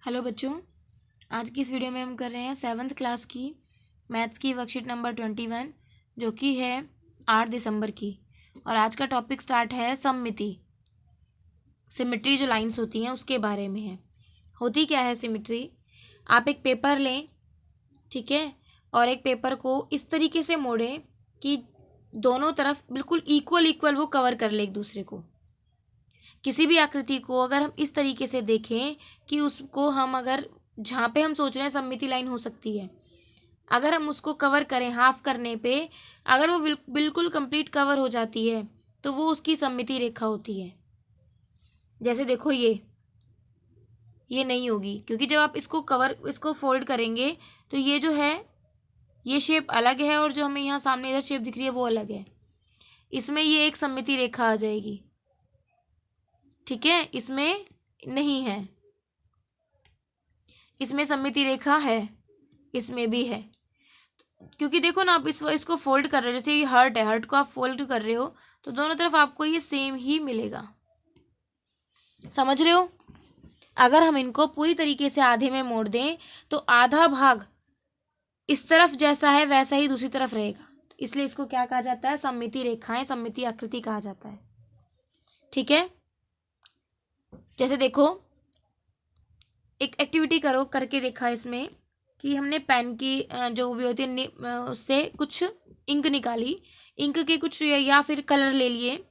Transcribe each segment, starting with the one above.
Hello बच्चों, आज की इस वीडियो में हम कर रहे हैं 7th क्लास की मैथ्स की वर्कशीट नंबर 21 जो कि है 8 दिसंबर की। और आज का टॉपिक स्टार्ट है सममिति। सिमिट्री जो लाइंस होती हैं उसके बारे में है। होती क्या है सिमिट्री? आप एक पेपर लें, ठीक है, और एक पेपर को इस तरीके से मोड़ें कि दोनों तरफ बिल्कुल इक्वल वो कवर कर ले एक दूसरे को। किसी भी आकृति को अगर हम इस तरीके से देखें कि उसको हम अगर जहाँ पे हम सोच रहे हैं सममिति लाइन हो सकती है, अगर हम उसको कवर करें हाफ करने पे, अगर वो बिल्कुल कंप्लीट कवर हो जाती है तो वो उसकी सममिति रेखा होती है। जैसे देखो ये नहीं होगी, क्योंकि जब आप इसको फोल्ड करेंगे तो ये जो है ये शेप अलग है और जो हमें यहाँ सामने इधर शेप दिख रही है वो अलग है। इसमें ये एक सममिति रेखा आ जाएगी, ठीक है, इसमें नहीं है। इसमें सममिति रेखा है, इसमें भी है, क्योंकि देखो ना, आप इसको फोल्ड कर रहे हो, जैसे ये हर्ट है, हर्ट को आप फोल्ड कर रहे हो तो दोनों तरफ आपको ये सेम ही मिलेगा। समझ रहे हो? अगर हम इनको पूरी तरीके से आधे में मोड़ दें तो आधा भाग इस तरफ जैसा है वैसा ही दूसरी तरफ रहेगा, इसलिए इसको क्या कहा जाता है? सममिति रेखाएं, सममिति आकृति कहा जाता है। ठीक है, जैसे देखो एक एक्टिविटी करके देखा इसमें कि हमने पेन की जो भी होती है उससे कुछ इंक निकाली, इंक के कुछ या फिर कलर ले लिए,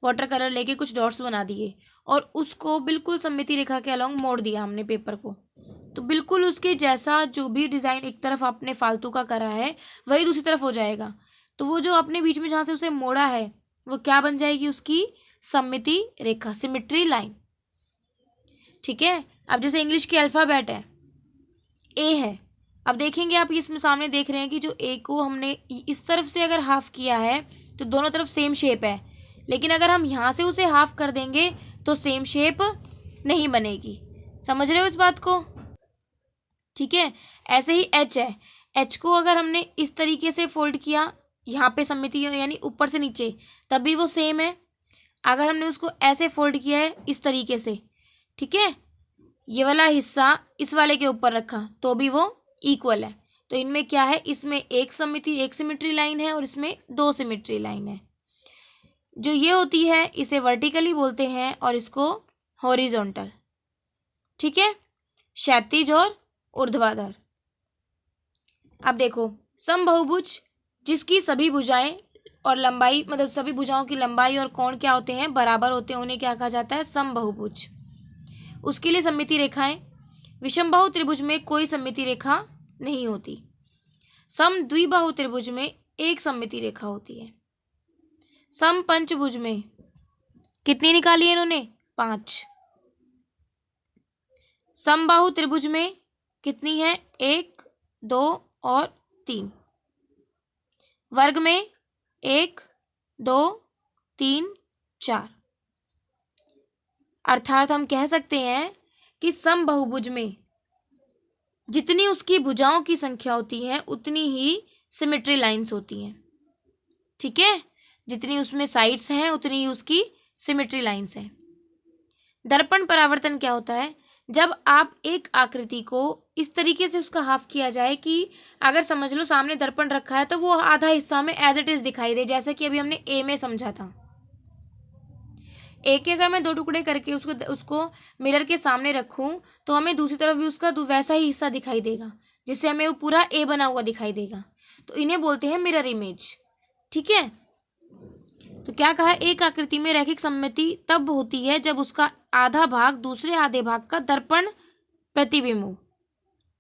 वाटर कलर लेके कुछ डॉट्स बना दिए और उसको बिल्कुल सममिति रेखा के अलोंग मोड़ दिया हमने पेपर को, तो बिल्कुल उसके जैसा जो भी डिज़ाइन एक तरफ आपने फालतू का करा है वही दूसरी तरफ हो जाएगा। तो वो जो आपने बीच में जहाँ से उसे मोड़ा है वो क्या बन जाएगी? उसकी सममिति रेखा, सिमिट्री लाइन। ठीक है, अब जैसे इंग्लिश की अल्फ़ाबेट है, ए है। अब देखेंगे आप इसमें सामने देख रहे हैं कि जो ए को हमने इस तरफ से अगर हाफ किया है तो दोनों तरफ सेम शेप है, लेकिन अगर हम यहाँ से उसे हाफ कर देंगे तो सेम शेप नहीं बनेगी। समझ रहे हो इस बात को? ठीक है, ऐसे ही एच है। एच को अगर हमने इस तरीके से फोल्ड किया, यहाँ पे सममिति यानी ऊपर से नीचे, तभी वो सेम है। अगर हमने उसको ऐसे फोल्ड किया है इस तरीके से, ठीक है, ये वाला हिस्सा इस वाले के ऊपर रखा तो भी वो इक्वल है। तो इनमें क्या है? इसमें एक सिमेट्री लाइन है और इसमें दो सिमेट्री लाइन है। जो ये होती है इसे वर्टिकली बोलते हैं और इसको हॉरिजॉन्टल। ठीक है, क्षैतिज और ऊर्ध्वाधर। अब देखो समबाहुभुज जिसकी सभी भुजाएं और लंबाई, मतलब सभी भुजाओं की लंबाई और कोण क्या होते हैं? बराबर होते हैं, उन्हें क्या कहा जाता है? समबाहुभुज। उसके लिए सममिति रेखाएं। विषमबाहु त्रिभुज में कोई सममिति रेखा नहीं होती। समद्विबाहु त्रिभुज में एक सममिति रेखा होती है। समपंचभुज में कितनी निकाली है इन्होंने? 5। समबाहु त्रिभुज में कितनी है? 1, 2 और 3। वर्ग में 1, 2, 3, 4। अर्थात हम कह सकते हैं कि समबाहुभुज में जितनी उसकी भुजाओं की संख्या होती है उतनी ही सिमेट्री लाइंस होती हैं। ठीक है, जितनी उसमें साइड्स हैं उतनी ही उसकी सिमेट्री लाइंस हैं। दर्पण परावर्तन क्या होता है? जब आप एक आकृति को इस तरीके से उसका हाफ किया जाए कि अगर समझ लो सामने दर्पण रखा है तो वो आधा हिस्सा हमें एज इट इज दिखाई दे, जैसा कि अभी हमने ए में समझा था। एक के अगर मैं 2 टुकड़े करके उसको मिरर के सामने रखूं तो हमें दूसरी तरफ भी उसका वैसा ही हिस्सा दिखाई देगा, जिससे हमें वो पूरा ए बना हुआ दिखाई देगा। तो इन्हें बोलते हैं मिरर इमेज। ठीक है, तो क्या कहा? एक आकृति में रैखिक सममिति तब होती है जब उसका आधा भाग दूसरे आधे भाग का दर्पण प्रतिबिंब हो,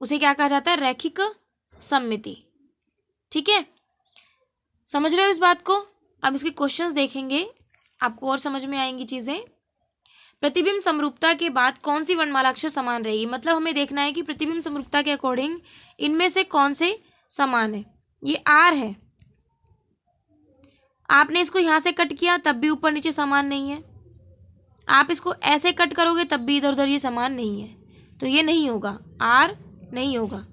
उसे क्या कहा जाता है? रैखिक सममिति। ठीक है, समझ रहे हो इस बात को? अब इसके क्वेश्चंस देखेंगे, आपको और समझ में आएंगी चीजें। प्रतिबिंब समरूपता के बाद कौन सी वर्णमाला अक्षर समान रहेगी? मतलब हमें देखना है कि प्रतिबिंब समरूपता के अकॉर्डिंग इनमें से कौन से समान है। ये आर है, आपने इसको यहां से कट किया तब भी ऊपर नीचे समान नहीं है, आप इसको ऐसे कट करोगे तब भी इधर उधर ये समान नहीं है, तो ये नहीं होगा, आर नहीं होगा।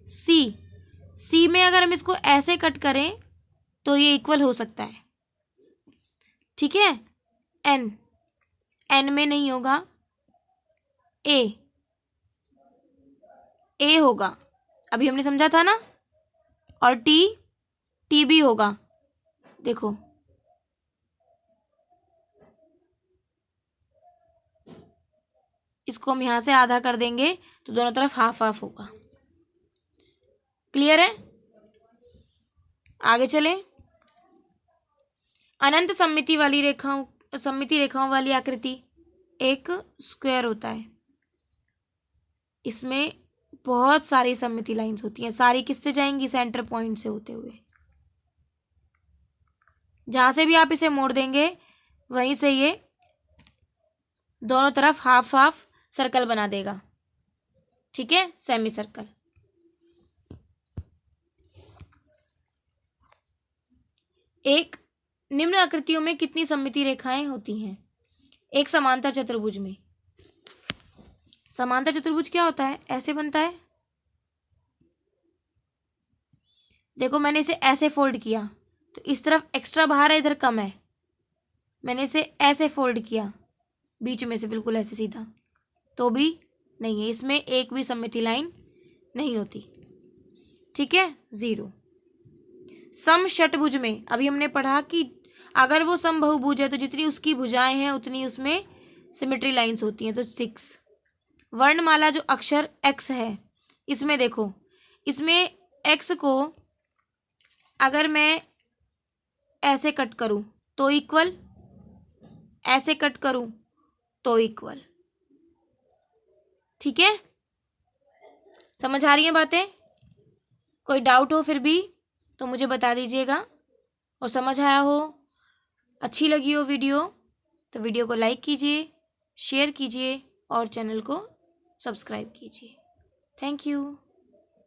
सी में अगर हम इसको ऐसे कट करें तो ये इक्वल हो सकता है। ठीक है, एन में नहीं होगा। ए ए होगा, अभी हमने समझा था ना, और टी बी होगा। देखो इसको हम यहां से आधा कर देंगे तो दोनों तरफ हाफ हाफ होगा। क्लियर है? आगे चले। अनंत सममिति रेखाओं वाली आकृति एक स्क्वायर होता है। इसमें बहुत सारी सममिति लाइंस होती हैं। सारी किससे जाएंगी? सेंटर पॉइंट से होते हुए। जहां से भी आप इसे मोड़ देंगे वहीं से ये दोनों तरफ हाफ हाफ सर्कल बना देगा। ठीक है, सेमी सर्कल। एक निम्न आकृतियों में कितनी सममिति रेखाएं होती हैं? एक समांतर चतुर्भुज में। समांतर चतुर्भुज क्या होता है? ऐसे बनता है। देखो मैंने इसे ऐसे फोल्ड किया तो इस तरफ एक्स्ट्रा बाहर है, इधर कम है। मैंने इसे ऐसे फोल्ड किया बीच में से बिल्कुल ऐसे सीधा, तो भी नहीं है, इसमें एक भी सममिति लाइन नहीं होती। ठीक है, 0। समषटभुज में अभी हमने पढ़ा कि अगर वो समबहुभुज है तो जितनी उसकी भुजाएं हैं उतनी उसमें सिमेट्री लाइंस होती हैं, तो 6। वर्णमाला जो अक्षर x है, इसमें देखो, इसमें x को अगर मैं ऐसे कट करूं तो इक्वल, ऐसे कट करूं तो इक्वल। ठीक है, समझ आ रही है बातें? कोई डाउट हो फिर भी तो मुझे बता दीजिएगा। और समझ आया हो, अच्छी लगी हो वीडियो, तो वीडियो को लाइक कीजिए, शेयर कीजिए और चैनल को सब्सक्राइब कीजिए। Thank you.